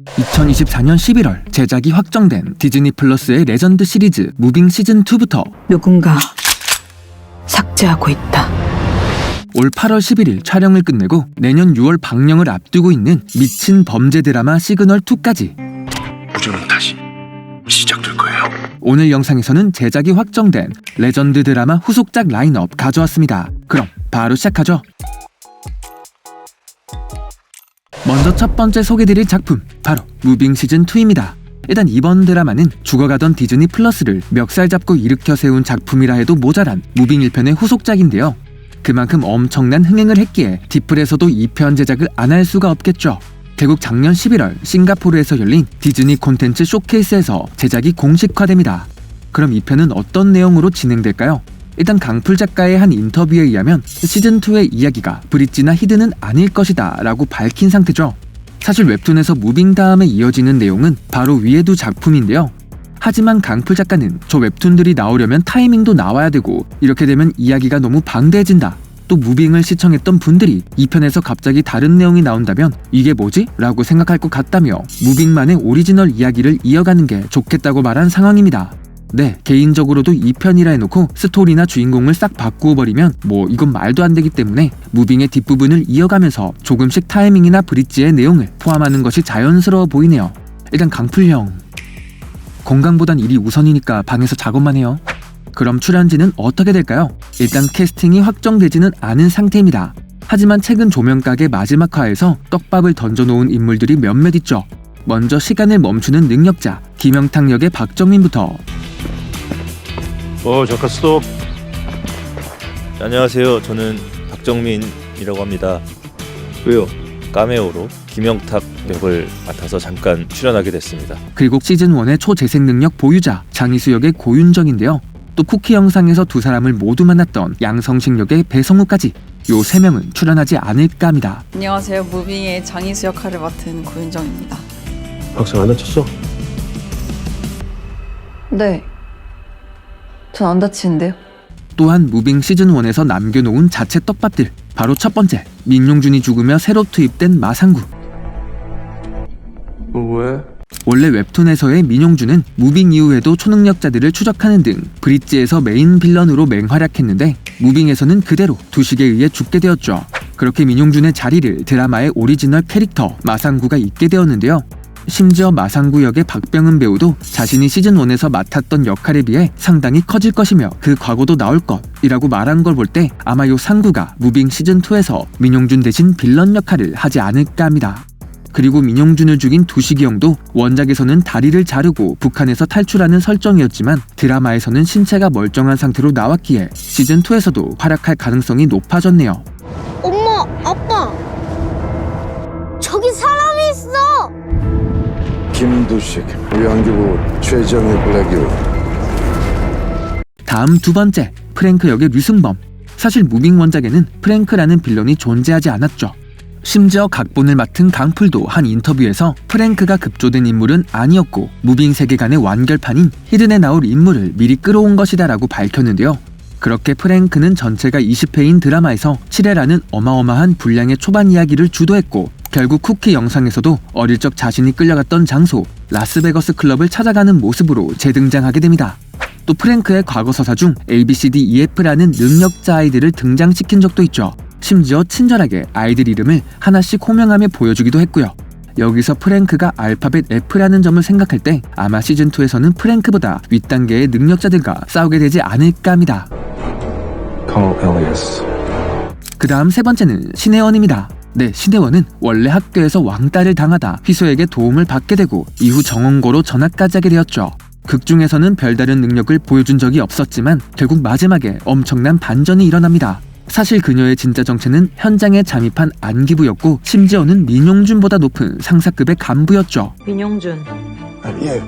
2024년 11월 제작이 확정된 디즈니 플러스의 레전드 시리즈 무빙 시즌2부터 누군가 삭제하고 있다. 올 8월 11일 촬영을 끝내고 내년 6월 방영을 앞두고 있는 미친 범죄 드라마 시그널2까지 우주는 다시 시작될 거예요. 오늘 영상에서는 제작이 확정된 레전드 드라마 후속작 라인업 가져왔습니다. 그럼 바로 시작하죠. 먼저 첫 번째 소개드릴 작품 바로 무빙 시즌2입니다. 일단 이번 드라마는 죽어가던 디즈니 플러스를 멱살 잡고 일으켜 세운 작품이라 해도 모자란 무빙 1편의 후속작인데요. 그만큼 엄청난 흥행을 했기에 디플에서도 2편 제작을 안 할 수가 없겠죠. 결국 작년 11월 싱가포르에서 열린 디즈니 콘텐츠 쇼케이스에서 제작이 공식화됩니다. 그럼 2편은 어떤 내용으로 진행될까요? 일단 강풀 작가의 한 인터뷰에 의하면 시즌2의 이야기가 브릿지나 히든은 아닐 것이다 라고 밝힌 상태죠. 사실 웹툰에서 무빙 다음에 이어지는 내용은 바로 위에 두 작품인데요. 하지만 강풀 작가는 저 웹툰들이 나오려면 타이밍도 나와야 되고 이렇게 되면 이야기가 너무 방대해진다. 또 무빙을 시청했던 분들이 2편에서 갑자기 다른 내용이 나온다면 이게 뭐지? 라고 생각할 것 같다며 무빙만의 오리지널 이야기를 이어가는 게 좋겠다고 말한 상황입니다. 네, 개인적으로도 2편이라 해놓고 스토리나 주인공을 싹 바꾸어 버리면 이건 말도 안 되기 때문에 무빙의 뒷부분을 이어가면서 조금씩 타이밍이나 브릿지의 내용을 포함하는 것이 자연스러워 보이네요. 일단 강풀형 건강보단 일이 우선이니까 방에서 작업만 해요. 그럼 출연진은 어떻게 될까요? 일단 캐스팅이 확정되지는 않은 상태입니다. 하지만 최근 조명가게 마지막 화에서 떡밥을 던져놓은 인물들이 몇몇 있죠. 먼저 시간을 멈추는 능력자 김영탁 역의 박정민부터 잠깐 스톱. 안녕하세요. 저는 박정민이라고 합니다. 왜요? 카메오로 김영탁 역을 맡아서 잠깐 출연하게 됐습니다. 그리고 시즌1의 초재생 능력 보유자 장희수 역의 고윤정인데요. 또 쿠키 영상에서 두 사람을 모두 만났던 양성식 역의 배성우까지 요 3명은 출연하지 않을까 합니다. 안녕하세요. 무빙의 장희수 역할을 맡은 고윤정입니다. 박상 안 다쳤어? 네. 전 안 다치는데요. 또한 무빙 시즌1에서 남겨놓은 자체 떡밥들 바로 첫 번째 민용준이 죽으며 새로 투입된 마상구. 왜? 원래 웹툰에서의 민용준은 무빙 이후에도 초능력자들을 추적하는 등 브릿지에서 메인 빌런으로 맹활약했는데 무빙에서는 그대로 두식에 의해 죽게 되었죠. 그렇게 민용준의 자리를 드라마의 오리지널 캐릭터 마상구가 잇게 되었는데요. 심지어 마상구 역의 박병은 배우도 자신이 시즌1에서 맡았던 역할에 비해 상당히 커질 것이며 그 과거도 나올 것이라고 말한 걸 볼 때 아마 요 상구가 무빙 시즌2에서 민용준 대신 빌런 역할을 하지 않을까 합니다. 그리고 민용준을 죽인 두식이 형도 원작에서는 다리를 자르고 북한에서 탈출하는 설정이었지만 드라마에서는 신체가 멀쩡한 상태로 나왔기에 시즌2에서도 활약할 가능성이 높아졌네요. 엄마, 아빠! 저기 사람이 있어! 김두식, 양규보, 최정의 블랙유. 다음 두 번째, 프랭크 역의 류승범. 사실 무빙 원작에는 프랭크라는 빌런이 존재하지 않았죠. 심지어 각본을 맡은 강풀도 한 인터뷰에서 프랭크가 급조된 인물은 아니었고 무빙 세계관의 완결판인 히든에 나올 인물을 미리 끌어온 것이다 라고 밝혔는데요. 그렇게 프랭크는 전체가 20회인 드라마에서 7회라는 어마어마한 분량의 초반 이야기를 주도했고 결국 쿠키 영상에서도 어릴 적 자신이 끌려갔던 장소 라스베거스 클럽을 찾아가는 모습으로 재등장하게 됩니다. 또 프랭크의 과거 서사 중 ABCDEF라는 능력자 아이들을 등장시킨 적도 있죠. 심지어 친절하게 아이들 이름을 하나씩 호명하며 보여주기도 했고요. 여기서 프랭크가 알파벳 F라는 점을 생각할 때 아마 시즌2에서는 프랭크보다 윗단계의 능력자들과 싸우게 되지 않을까 합니다. 그 다음 세 번째는 신혜원입니다. 네, 신혜원은 원래 학교에서 왕따를 당하다 희소에게 도움을 받게 되고 이후 정원고로 전학까지 하게 되었죠. 극 중에서는 별다른 능력을 보여준 적이 없었지만 결국 마지막에 엄청난 반전이 일어납니다. 사실 그녀의 진짜 정체는 현장에 잠입한 안기부였고 심지어는 민용준보다 높은 상사급의 간부였죠. 민용준, 예.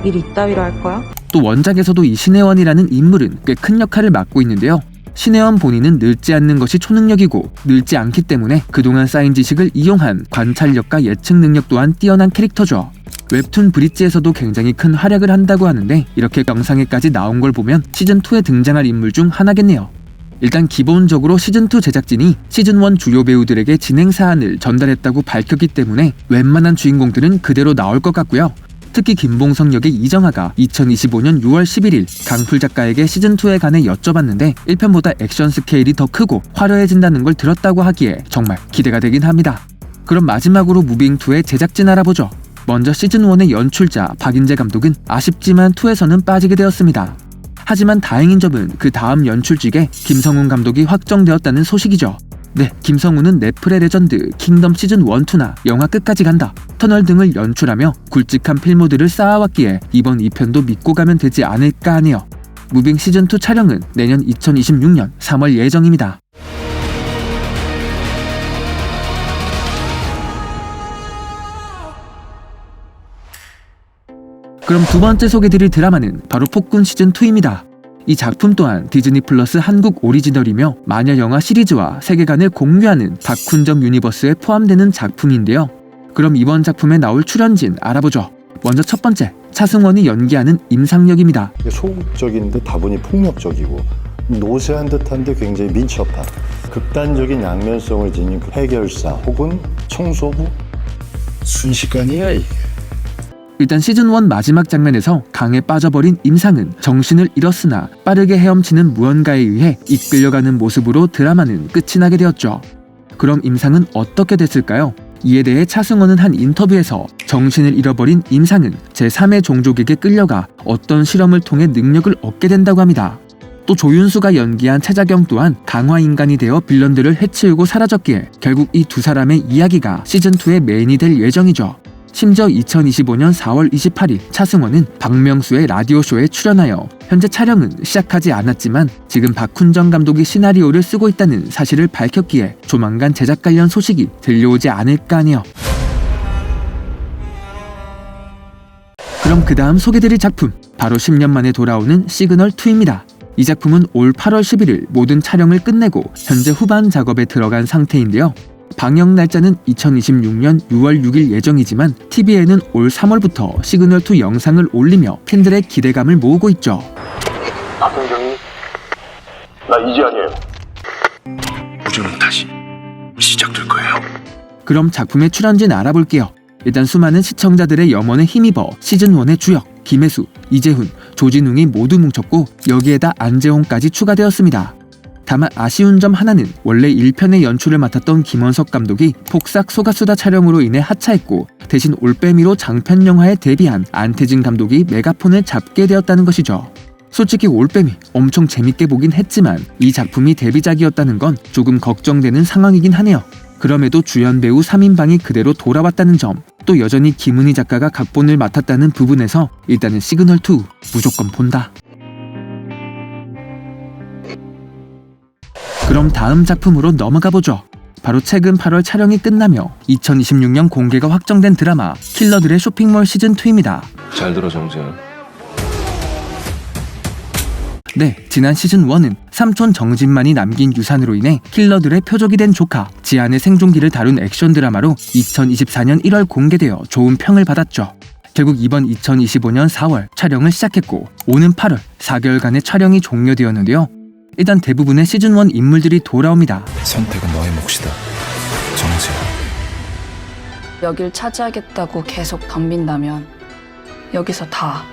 일 이따위로 할 거야? 또 원작에서도 이 신혜원이라는 인물은 꽤 큰 역할을 맡고 있는데요. 신혜원 본인은 늙지 않는 것이 초능력이고 늙지 않기 때문에 그동안 쌓인 지식을 이용한 관찰력과 예측 능력 또한 뛰어난 캐릭터죠. 웹툰 브릿지에서도 굉장히 큰 활약을 한다고 하는데 이렇게 영상에까지 나온 걸 보면 시즌2에 등장할 인물 중 하나겠네요. 일단 기본적으로 시즌2 제작진이 시즌1 주요 배우들에게 진행 사안을 전달했다고 밝혔기 때문에 웬만한 주인공들은 그대로 나올 것 같고요. 특히 김봉성 역의 이정아가 2025년 6월 11일 강풀 작가에게 시즌2에 관해 여쭤봤는데 1편보다 액션 스케일이 더 크고 화려해진다는 걸 들었다고 하기에 정말 기대가 되긴 합니다. 그럼 마지막으로 무빙2의 제작진 알아보죠. 먼저 시즌1의 연출자 박인재 감독은 아쉽지만 2에서는 빠지게 되었습니다. 하지만 다행인 점은 그 다음 연출직에 김성훈 감독이 확정되었다는 소식이죠. 네, 김성훈은 넷플의 레전드 킹덤 시즌 1, 2나 영화 끝까지 간다, 터널 등을 연출하며 굵직한 필모들을 쌓아왔기에 이번 2편도 믿고 가면 되지 않을까 하네요. 무빙 시즌2 촬영은 내년 2026년 3월 예정입니다. 그럼 두 번째 소개드릴 드라마는 바로 폭군 시즌2입니다. 이 작품 또한 디즈니 플러스 한국 오리지널이며 마녀 영화 시리즈와 세계관을 공유하는 박훈정 유니버스에 포함되는 작품인데요. 그럼 이번 작품에 나올 출연진 알아보죠. 먼저 첫 번째, 차승원이 연기하는 임상혁입니다. 소극적인데 다분히 폭력적이고 노쇠한 듯한데 굉장히 민첩한 극단적인 양면성을 지닌 그 해결사 혹은 청소부. 순식간이야 이게. 일단 시즌1 마지막 장면에서 강에 빠져버린 임상은 정신을 잃었으나 빠르게 헤엄치는 무언가에 의해 이끌려가는 모습으로 드라마는 끝이 나게 되었죠. 그럼 임상은 어떻게 됐을까요? 이에 대해 차승원은 한 인터뷰에서 정신을 잃어버린 임상은 제3의 종족에게 끌려가 어떤 실험을 통해 능력을 얻게 된다고 합니다. 또 조윤수가 연기한 최자경 또한 강화인간이 되어 빌런들을 해치우고 사라졌기에 결국 이 두 사람의 이야기가 시즌2의 메인이 될 예정이죠. 심지어 2025년 4월 28일 차승원은 박명수의 라디오쇼에 출연하여 현재 촬영은 시작하지 않았지만 지금 박훈정 감독이 시나리오를 쓰고 있다는 사실을 밝혔기에 조만간 제작 관련 소식이 들려오지 않을까 하네요. 그럼 그 다음 소개드릴 작품, 바로 10년 만에 돌아오는 시그널2입니다. 이 작품은 올 8월 11일 모든 촬영을 끝내고 현재 후반 작업에 들어간 상태인데요. 방영 날짜는 2026년 6월 6일 예정이지만 TVN은 올 3월부터 시그널2 영상을 올리며 팬들의 기대감을 모으고 있죠. 박은경이 나 이제 아니에요. 우주는 다시 시작될 거예요. 그럼 작품의 출연진 알아볼게요. 일단 수많은 시청자들의 염원에 힘입어 시즌1의 주역 김혜수, 이재훈, 조진웅이 모두 뭉쳤고 여기에다 안재홍까지 추가되었습니다. 다만 아쉬운 점 하나는 원래 1편의 연출을 맡았던 김원석 감독이 폭삭 소가수다 촬영으로 인해 하차했고 대신 올빼미로 장편 영화에 데뷔한 안태진 감독이 메가폰을 잡게 되었다는 것이죠. 솔직히 올빼미 엄청 재밌게 보긴 했지만 이 작품이 데뷔작이었다는 건 조금 걱정되는 상황이긴 하네요. 그럼에도 주연 배우 3인방이 그대로 돌아왔다는 점, 또 여전히 김은희 작가가 각본을 맡았다는 부분에서 일단은 시그널2 무조건 본다. 그럼 다음 작품으로 넘어가보죠. 바로 최근 8월 촬영이 끝나며 2026년 공개가 확정된 드라마 킬러들의 쇼핑몰 시즌2입니다. 잘 들어 정재현. 네, 지난 시즌1은 삼촌 정진만이 남긴 유산으로 인해 킬러들의 표적이 된 조카 지안의 생존기를 다룬 액션 드라마로 2024년 1월 공개되어 좋은 평을 받았죠. 결국 이번 2025년 4월 촬영을 시작했고 오는 8월 4개월간의 촬영이 종료되었는데요. 일단 대부분의 시즌1 인물들이 돌아옵니다. 선택은 너의 몫이다. 정재현. 여길 차지하겠다고 계속 덤빈다면 여기서 다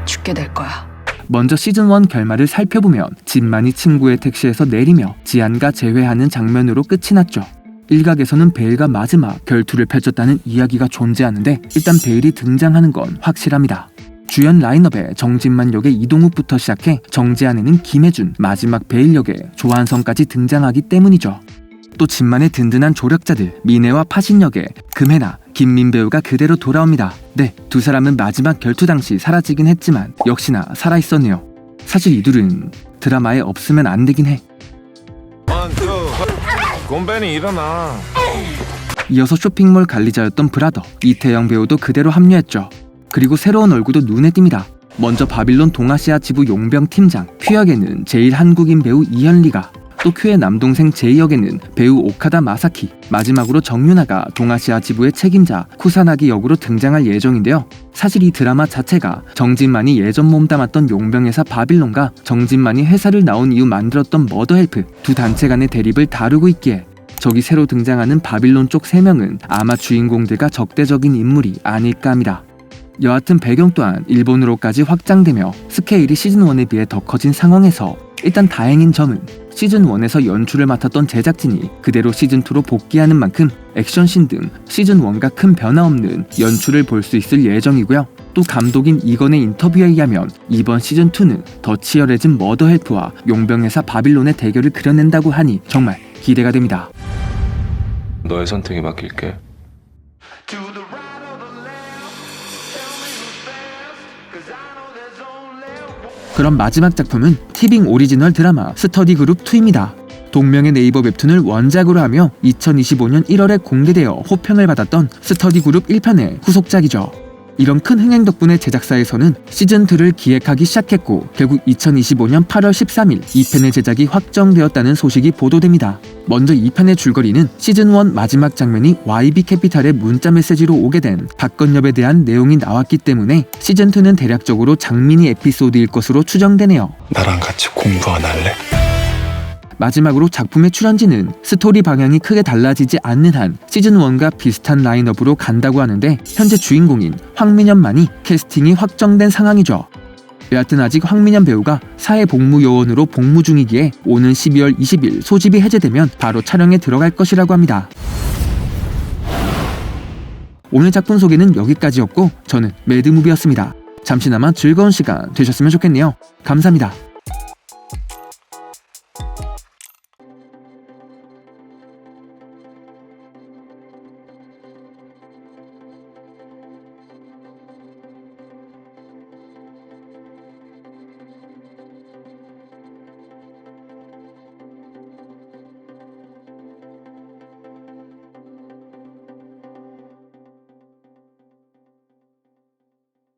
죽게 될 거야. 먼저 시즌1 결말을 살펴보면 진만이 친구의 택시에서 내리며 지안과 재회하는 장면으로 끝이 났죠. 일각에서는 베일과 마지막 결투를 펼쳤다는 이야기가 존재하는데 일단 베일이 등장하는 건 확실합니다. 주연 라인업에 정진만 역의 이동욱부터 시작해 정재한에는 김혜준, 마지막 베일 역의 조한성까지 등장하기 때문이죠. 또 진만의 든든한 조력자들 미네와 파신 역의 금혜나, 김민 배우가 그대로 돌아옵니다. 네, 두 사람은 마지막 결투 당시 사라지긴 했지만 역시나 살아있었네요. 사실 이 둘은 드라마에 없으면 안 되긴 해. 곰배니 일어나. 이어서 쇼핑몰 관리자였던 브라더 이태영 배우도 그대로 합류했죠. 그리고 새로운 얼굴도 눈에 띕니다. 먼저 바빌론 동아시아 지부 용병 팀장 휘역에는 제일 한국인 배우 이현리가, 또 큐의 남동생 제이 역에는 배우 오카다 마사키, 마지막으로 정유나가 동아시아 지부의 책임자 쿠사나기 역으로 등장할 예정인데요. 사실 이 드라마 자체가 정진만이 예전 몸담았던 용병회사 바빌론과 정진만이 회사를 나온 이후 만들었던 머더헬프 두 단체 간의 대립을 다루고 있기에 저기 새로 등장하는 바빌론 쪽 3명은 아마 주인공들과 적대적인 인물이 아닐까 합니다. 여하튼 배경 또한 일본으로까지 확장되며 스케일이 시즌1에 비해 더 커진 상황에서 일단 다행인 점은 시즌1에서 연출을 맡았던 제작진이 그대로 시즌2로 복귀하는 만큼 액션씬 등 시즌1과 큰 변화 없는 연출을 볼 수 있을 예정이고요. 또 감독인 이건의 인터뷰에 의하면 이번 시즌2는 더 치열해진 머더헬프와 용병회사 바빌론의 대결을 그려낸다고 하니 정말 기대가 됩니다. 너의 선택에 맡길게. 그럼 마지막 작품은 티빙 오리지널 드라마 스터디 그룹 2입니다. 동명의 네이버 웹툰을 원작으로 하며 2025년 1월에 공개되어 호평을 받았던 스터디 그룹 1편의 후속작이죠. 이런 큰 흥행 덕분에 제작사에서는 시즌2를 기획하기 시작했고 결국 2025년 8월 13일 2편의 제작이 확정되었다는 소식이 보도됩니다. 먼저 2편의 줄거리는 시즌1 마지막 장면이 YB 캐피탈의 문자 메시지로 오게 된 박건엽에 대한 내용이 나왔기 때문에 시즌2는 대략적으로 장미니 에피소드일 것으로 추정되네요. 나랑 같이 공부 안 할래? 마지막으로 작품의 출연진은 스토리 방향이 크게 달라지지 않는 한 시즌1과 비슷한 라인업으로 간다고 하는데 현재 주인공인 황민연만이 캐스팅이 확정된 상황이죠. 여하튼 아직 황민연 배우가 사회복무요원으로 복무 중이기에 오는 12월 20일 소집이 해제되면 바로 촬영에 들어갈 것이라고 합니다. 오늘 작품 소개는 여기까지였고 저는 매드무비였습니다. 잠시나마 즐거운 시간 되셨으면 좋겠네요. 감사합니다.